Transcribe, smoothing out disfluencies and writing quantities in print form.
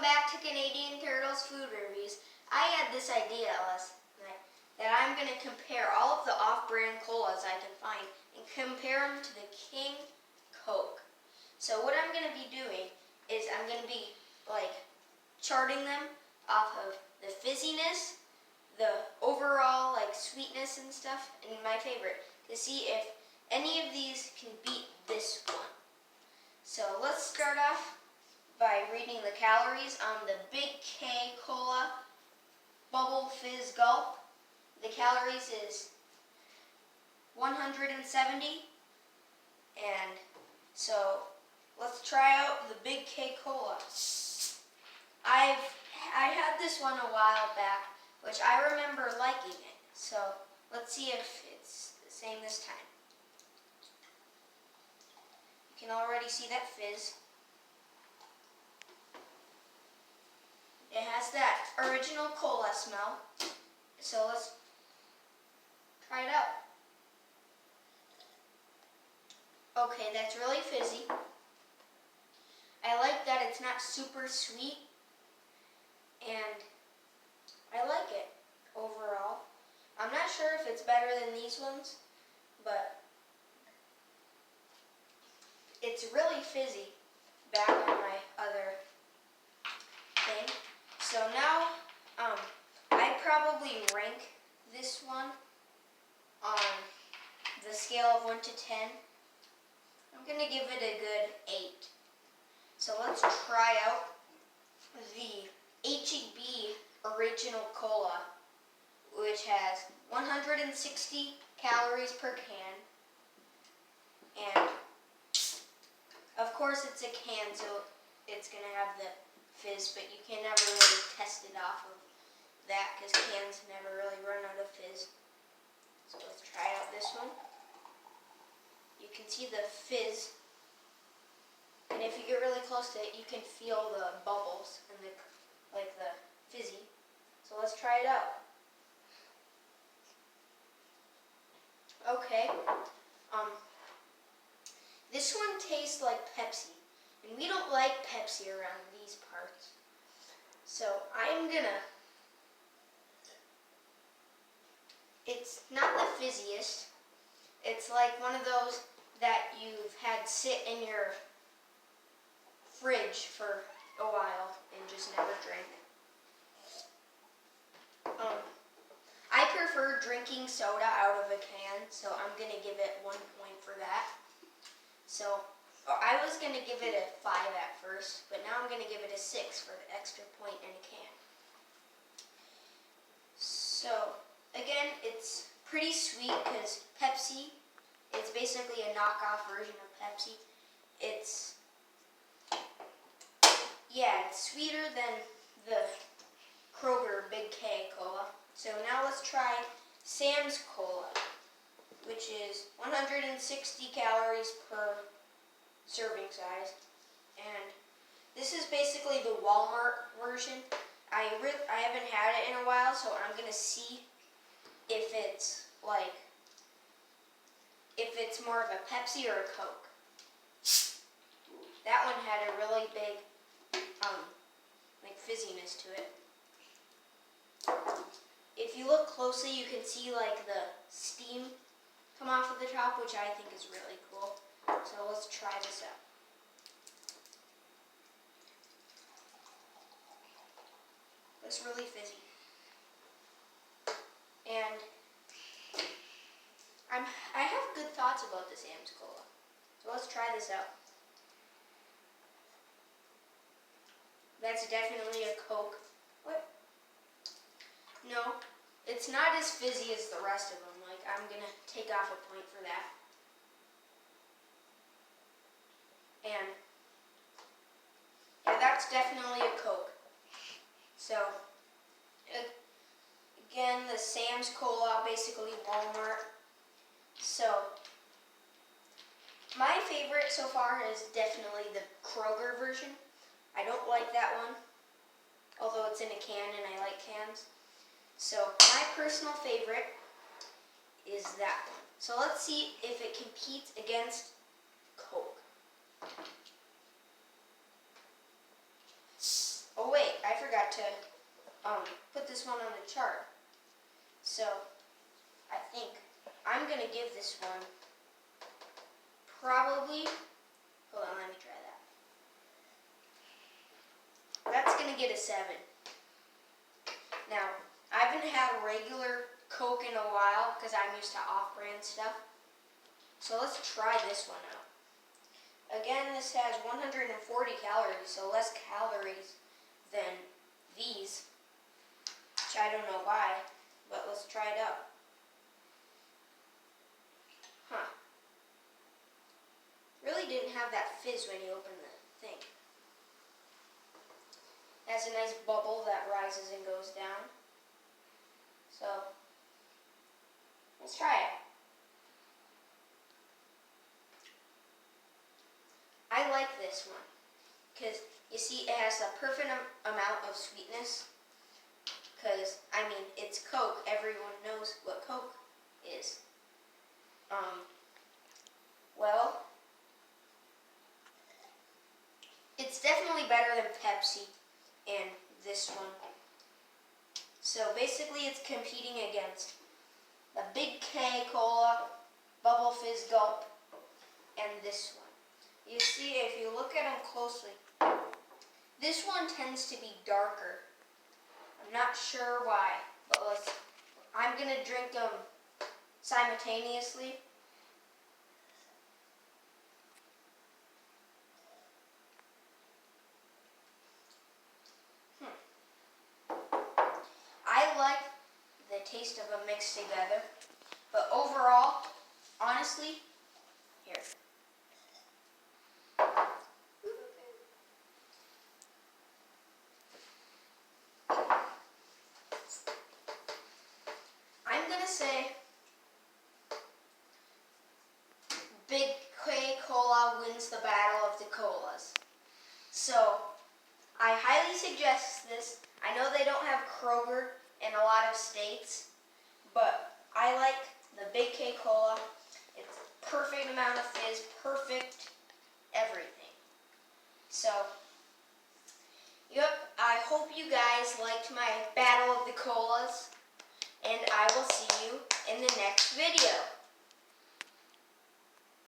back to Canadian Turtles Food Reviews. I had this idea last night that I'm going to compare all of the off-brand colas I can find and compare them to the King Coke. So what I'm going to be doing is I'm going to be charting them off of the fizziness, the overall sweetness and stuff, and my favorite, to see if any of these can beat this one. So let's start off by reading the calories on the Big K Cola Bubble Fizz Gulp. The calories is 170, and so let's try out the Big K Cola. I had this one a while back, which I remember liking it. So let's see if it's the same this time. You can already see that fizz. It has that original cola smell. So let's try it out. Okay, that's really fizzy. I like that it's not super sweet, and I like it overall. I'm not sure if it's better than these ones, but it's really fizzy back on my other thing. So now, I probably rank this one on the scale of 1 to 10. I'm going to give it a good 8. So let's try out the H.E.B Original Cola, which has 160 calories per can. And of course it's a can, so it's going to have the fizz, but you can never really test it off of that because cans never really run out of fizz. So let's try out this one. You can see the fizz, and if you get really close to it, you can feel the bubbles and the fizzy. So let's try it out. Okay. This one tastes like Pepsi, and we don't like Pepsi around these parts. So it's not the fizziest. It's like one of those that you've had sit in your fridge for a while and just never drank. I prefer drinking soda out of a can, so I'm going to give it 1 point for that. So I was going to give it a 5 at first, but now I'm going to give it a 6 for the extra point in a can. So again, it's pretty sweet because Pepsi is basically a knockoff version of Pepsi. It's sweeter than the Kroger Big K Cola. So now let's try Sam's Cola, which is 160 calories per serving size. And this is basically the Walmart version. I haven't had it in a while, so I'm going to see if it's more of a Pepsi or a Coke. That one had a really big fizziness to it. If you look closely, you can see the steam come off of the top, which I think is really cool. So let's try this out. It's really fizzy. And I have good thoughts about the Sam's Cola. So let's try this out. That's definitely a Coke. What? No, it's not as fizzy as the rest of them. I'm going to take off a point for that. And yeah, that's definitely a Coke. So again, the Sam's Cola, basically Walmart. So my favorite so far is definitely the Kroger version. I don't like that one, although it's in a can and I like cans. So my personal favorite is that one. So let's see if it competes against Coke. Oh wait, forgot to put this one on the chart. So I think I'm going to give this one probably, hold on, let me try that. That's going to get a 7. Now, I haven't had a regular Coke in a while because I'm used to off-brand stuff. So let's try this one out. Again, this has 140 calories, so less calories than these, which I don't know why, but let's try it out. Huh. Really didn't have that fizz when you open the thing. It has a nice bubble that rises and goes down. So, let's try it. I like this one because you see it has the perfect amount of sweetness because, I mean, it's Coke. Everyone knows what Coke is. Well, it's definitely better than Pepsi and this one. So basically it's competing against the Big K Cola, Bubble Fizz Gulp, and this one. You see, if you look at them closely, this one tends to be darker. I'm not sure why, but I'm going to drink them simultaneously. I like the taste of them mixed together, but overall, honestly, here. I'm going to say Big K Cola wins the battle of the colas. So, I highly suggest this. I know they don't have Kroger in a lot of states, but I like the Big K Cola. It's perfect amount of fizz, perfect everything. So, yep, I hope you guys liked my battle of the colas, and I will see you in the next video.